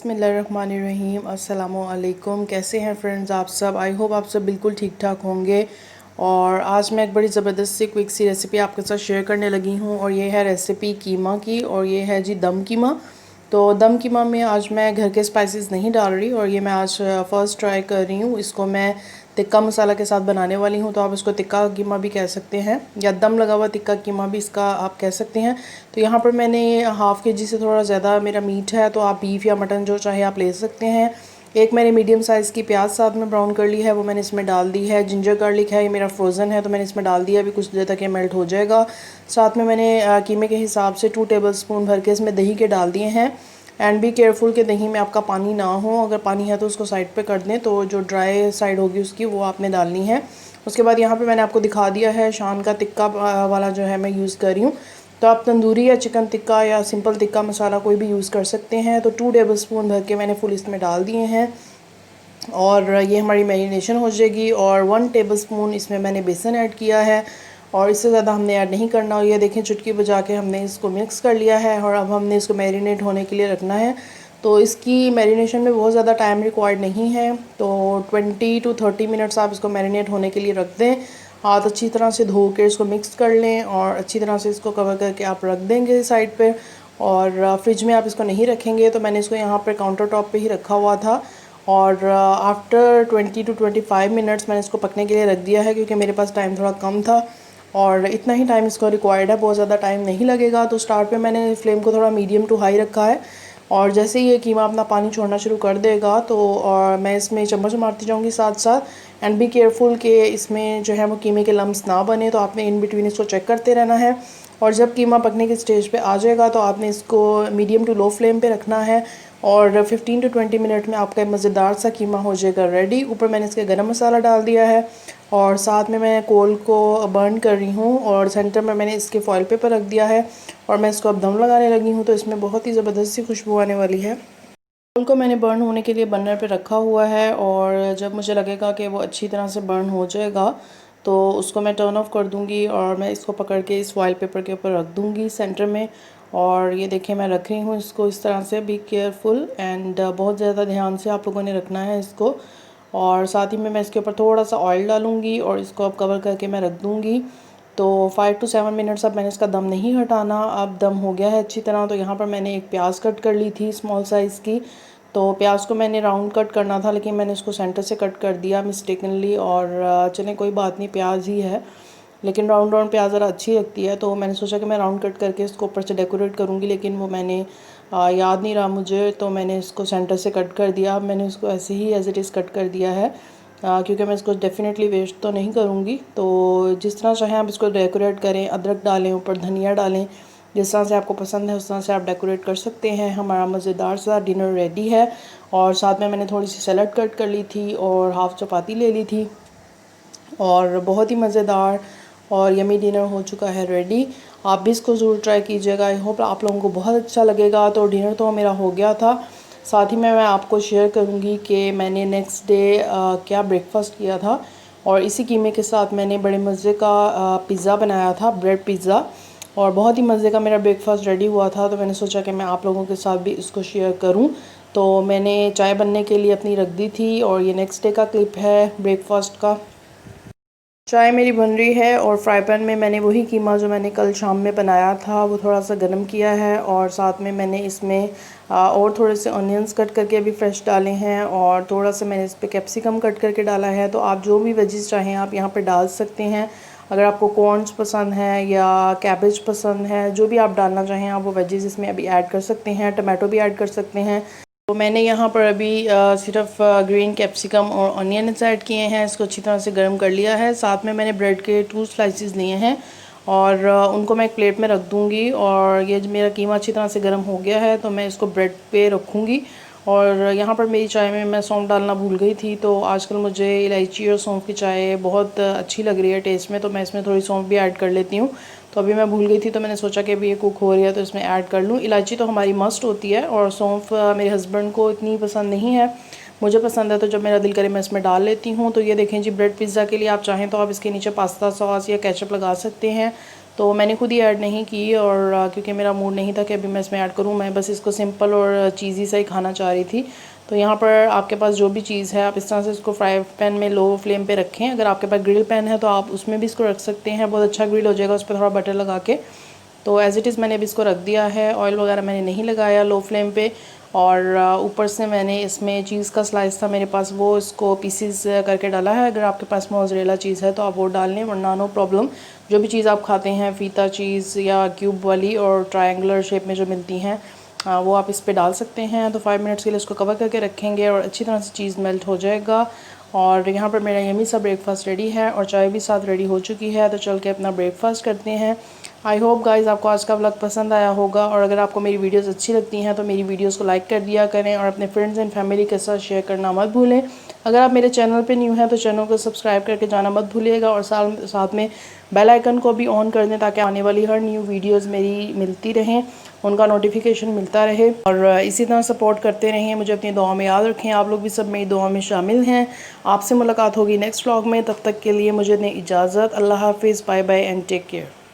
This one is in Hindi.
बिस्मिल्लाहिर्रहमानिर्रहीम अस्सलामुअलैकुम। कैसे हैं फ्रेंड्स आप सब? आई होप आप सब बिल्कुल ठीक ठाक होंगे। और आज मैं एक बड़ी ज़बरदस्त सी क्विक सी रेसिपी आपके साथ शेयर करने लगी हूँ और ये है रेसिपी कीमा की और ये है जी दम कीमा। तो दम कीमा में आज मैं घर के स्पाइसेस नहीं डाल रही और ये मैं आज फ़र्स्ट ट्राई कर रही हूँ। इसको मैं तिक्का मसाला के साथ बनाने वाली हूँ, तो आप इसको तिक्का कीमा भी कह सकते हैं या दम लगा हुआ तिक्का कीमा भी इसका आप कह सकते हैं। तो यहाँ पर मैंने हाफ़ के जी से थोड़ा ज़्यादा मेरा मीट है, तो आप बीफ या मटन जो चाहे आप ले सकते हैं। एक मैंने मीडियम साइज़ की प्याज साथ में ब्राउन कर ली है, वो मैंने इसमें डाल दी है। जिंजर गार्लिक है, ये मेरा फ्रोज़न है, तो मैंने इसमें डाल दिया। अभी कुछ देर तक ये मेल्ट हो जाएगा। साथ में मैंने कीमे के हिसाब से 2 टेबलस्पून भर के इसमें दही के डाल दिए हैं। एंड बी केयरफुल कि दही में आपका पानी ना हो, अगर पानी है तो उसको साइड पे कर दें, तो जो ड्राई साइड होगी उसकी वो आपने डालनी है। उसके बाद यहाँ पे मैंने आपको दिखा दिया है शान का तिक्का वाला जो है मैं यूज़ कर रही हूँ। तो आप तंदूरी या चिकन टिक्का या सिंपल टिक्का मसाला कोई भी यूज़ कर सकते हैं। तो 2 टेबलस्पून भर के मैंने फुल इसमें डाल दिए हैं और ये हमारी मैरिनेशन हो जाएगी। और 1 टेबलस्पून इसमें मैंने बेसन ऐड किया है और इससे ज़्यादा हमने ऐड नहीं करना। और ये देखें चुटकी बजा के हमने इसको मिक्स कर लिया है और अब हमने इसको मैरिनेट होने के लिए रखना है। तो इसकी मैरिनेशन में बहुत ज़्यादा टाइम रिक्वायर्ड नहीं है, तो 20 टू 30 मिनट्स आप इसको मैरिनेट होने के लिए रख दें। हाथ अच्छी तरह से धो के इसको मिक्स कर लें और अच्छी तरह से इसको कवर करके आप रख देंगे साइड पे। और फ्रिज में आप इसको नहीं रखेंगे, तो मैंने इसको यहाँ पर काउंटर टॉप पे ही रखा हुआ था। और आफ्टर 20 टू 25 मिनट्स मैंने इसको पकने के लिए रख दिया है, क्योंकि मेरे पास टाइम थोड़ा कम था और इतना ही टाइम इसको रिक्वायर्ड है, बहुत ज़्यादा टाइम नहीं लगेगा। तो स्टार्ट पे मैंने फ्लेम को थोड़ा मीडियम टू हाई रखा है और जैसे ही ये कीमा अपना पानी छोड़ना शुरू कर देगा तो और मैं इसमें चम्मच मारती जाऊंगी साथ साथ। एंड बी केयरफुल कि इसमें जो है वो कीमे के लम्स ना बने, तो आपने इन बिटवीन इसको चेक करते रहना है। और जब कीमा पकने के स्टेज पे आ जाएगा तो आपने इसको मीडियम टू लो फ्लेम पे रखना है और 15 टू 20 मिनट में आपका मज़ेदार सा कीमा हो जाएगा रेडी। ऊपर मैंने इसके गरम मसाला डाल दिया है और साथ में मैं कोल को बर्न कर रही हूँ और सेंटर में मैंने इसके फॉइल पेपर रख दिया है और मैं इसको अब दम लगाने लगी हूँ। तो इसमें बहुत ही ज़बरदस्त सी खुशबू आने वाली है। कोल को मैंने बर्न होने के लिए बर्नर पे रखा हुआ है और जब मुझे लगेगा कि वो अच्छी तरह से बर्न हो जाएगा तो उसको मैं टर्न ऑफ कर दूँगी और मैं इसको पकड़ के इस फॉइल पेपर के ऊपर रख दूँगी सेंटर में। और ये देखिए मैं रख रही हूँ इसको इस तरह से। बी केयरफुल एंड बहुत ज़्यादा ध्यान से आप लोगों ने रखना है इसको। और साथ ही में मैं इसके ऊपर थोड़ा सा ऑयल डालूँगी और इसको अब कवर करके मैं रख दूँगी। तो 5 टू 7 मिनट्स अब मैंने इसका दम नहीं हटाना। अब दम हो गया है अच्छी तरह। तो यहाँ पर मैंने एक प्याज कट कर ली थी स्मॉल साइज़ की। तो प्याज को मैंने राउंड कट करना था, लेकिन मैंने इसको सेंटर से कट कर दिया मिस्टेकनली। और चलें कोई बात नहीं, प्याज ही है, लेकिन राउंड राउंड प्याज ज़रा अच्छी लगती है। तो मैंने सोचा कि मैं राउंड कट करके इसको ऊपर से डेकोरेट करूँगी, लेकिन वो मैंने याद नहीं रहा मुझे, तो मैंने इसको सेंटर से कट कर दिया। अब मैंने इसको ऐसे ही एज इट इज़ कट कर दिया है, क्योंकि मैं इसको डेफिनेटली वेस्ट तो नहीं करूँगी। तो जिस तरह चाहें आप इसको डेकोरेट करें, अदरक डालें, ऊपर धनिया डालें, जिस तरह से आपको पसंद है उस तरह से आप डेकोरेट कर सकते हैं। हमारा मज़ेदार सा डिनर रेडी है। और साथ में मैंने थोड़ी सी सैलड कट कर ली थी और हाफ़ चपाती ले ली थी और बहुत ही मज़ेदार और यमी डिनर हो चुका है रेडी। आप भी इसको ज़रूर ट्राई कीजिएगा। आई होप आप लोगों को बहुत अच्छा लगेगा। तो डिनर तो मेरा हो गया था। साथ ही में मैं आपको शेयर करूंगी कि मैंने नेक्स्ट डे क्या ब्रेकफास्ट किया था। और इसी कीमे के साथ मैंने बड़े मज़े का पिज़्ज़ा बनाया था, ब्रेड पिज़्ज़ा, और बहुत ही मज़े का मेरा ब्रेकफास्ट रेडी हुआ था। तो मैंने सोचा कि मैं आप लोगों के साथ भी इसको शेयर करूं। तो मैंने चाय बनने के लिए अपनी रख दी थी और ये नेक्स्ट डे का क्लिप है ब्रेकफास्ट का। चाय मेरी बन रही है और फ्राई पैन में मैंने वही कीमा जो मैंने कल शाम में बनाया था वो थोड़ा सा गर्म किया है और साथ में मैंने इसमें और थोड़े से ऑनियंस कट करके भी फ्रेश डाले हैं और थोड़ा सा मैंने इस पर कैप्सिकम कट करके डाला है। तो आप जो भी वेजिस चाहें आप यहाँ पर डाल सकते हैं। अगर आपको कॉर्न्स पसंद है या कैबेज पसंद है, जो भी आप डालना चाहें आप वो वेजिस इसमें अभी ऐड कर सकते हैं। टमाटो भी ऐड कर सकते हैं। तो मैंने यहाँ पर अभी सिर्फ ग्रीन कैप्सिकम और ऑनियंस ऐड किए हैं। इसको अच्छी तरह से गर्म कर लिया है। साथ में मैंने ब्रेड के 2 स्लाइसेस लिए हैं और उनको मैं एक प्लेट में रख दूँगी। और ये मेरा कीमा अच्छी तरह से गर्म हो गया है, तो मैं इसको ब्रेड पे रखूँगी। और यहाँ पर मेरी चाय में मैं सौंफ डालना भूल गई थी। तो आजकल मुझे इलायची और सौंफ की चाय बहुत अच्छी लग रही है टेस्ट में, तो मैं इसमें थोड़ी सौंफ भी ऐड कर लेती हूँ। तो अभी मैं भूल गई थी, तो मैंने सोचा कि अभी ये कुक हो रही है तो इसमें ऐड कर लूँ। इलायची तो हमारी मस्ट होती है और सौंफ मेरे हस्बैंड को इतनी पसंद नहीं है, मुझे पसंद है, तो जब मेरा दिल करे मैं इसमें डाल लेती हूँ। तो ये देखें जी, ब्रेड पिज़्ज़ा के लिए आप चाहें तो आप इसके नीचे पास्ता सॉस या केचप लगा सकते हैं। तो मैंने खुद ही ऐड नहीं की, और क्योंकि मेरा मूड नहीं था कि अभी मैं इसमें ऐड करूँ, मैं बस इसको सिंपल और चीज़ी सा ही खाना चाह रही थी। तो यहाँ पर आपके पास जो भी चीज़ है आप इस तरह से इसको फ्राई पैन में लो फ्लेम पे रखें। अगर आपके पास ग्रिल पैन है तो आप उसमें भी इसको रख सकते हैं, बहुत अच्छा ग्रिल हो जाएगा उस पर थोड़ा बटर लगा के। तो एज़ इट इज़ मैंने अभी इसको रख दिया है, ऑयल वगैरह मैंने नहीं लगाया लो फ्लेम पे। और ऊपर से मैंने इसमें चीज़ का स्लाइस था मेरे पास, वो इसको पीसीज करके डाला है। अगर आपके पास मोज़रेला चीज़ है तो आप वो डाल लें, वरना नो प्रॉब्लम। जो भी चीज़ आप खाते हैं, फीता चीज़ या क्यूब वाली और ट्रायंगुलर शेप में जो मिलती हैं, वो आप इस पे डाल सकते हैं। तो 5 मिनट्स के लिए इसको कवर करके रखेंगे और अच्छी तरह से चीज़ मेल्ट हो जाएगा। और यहाँ पर मेरा यमी सा ब्रेकफास्ट रेडी है और चाय भी साथ रेडी हो चुकी है। तो चल के अपना ब्रेकफास्ट करते हैं। आई होप गाइज़ आपको आज का व्लॉग पसंद आया होगा, और अगर आपको मेरी वीडियोस अच्छी लगती हैं तो मेरी वीडियोस को लाइक कर दिया करें और अपने फ्रेंड्स एंड फैमिली के साथ शेयर करना मत भूलें। अगर आप मेरे चैनल पे न्यू हैं तो चैनल को सब्सक्राइब करके जाना मत भूलिएगा, और साथ में बेल आइकन को भी ऑन कर दें ताकि आने वाली हर न्यू वीडियोज़ मेरी मिलती रहें, उनका नोटिफिकेशन मिलता रहे। और इसी तरह सपोर्ट करते रहें, मुझे अपनी दुआ में याद रखें। आप लोग भी सब मेरी दुआ में शामिल हैं। आपसे मुलाकात होगी नेक्स्ट व्लॉग में, तब तक के लिए मुझे दें इजाज़त। अल्लाह हाफिज़, bye bye and take care.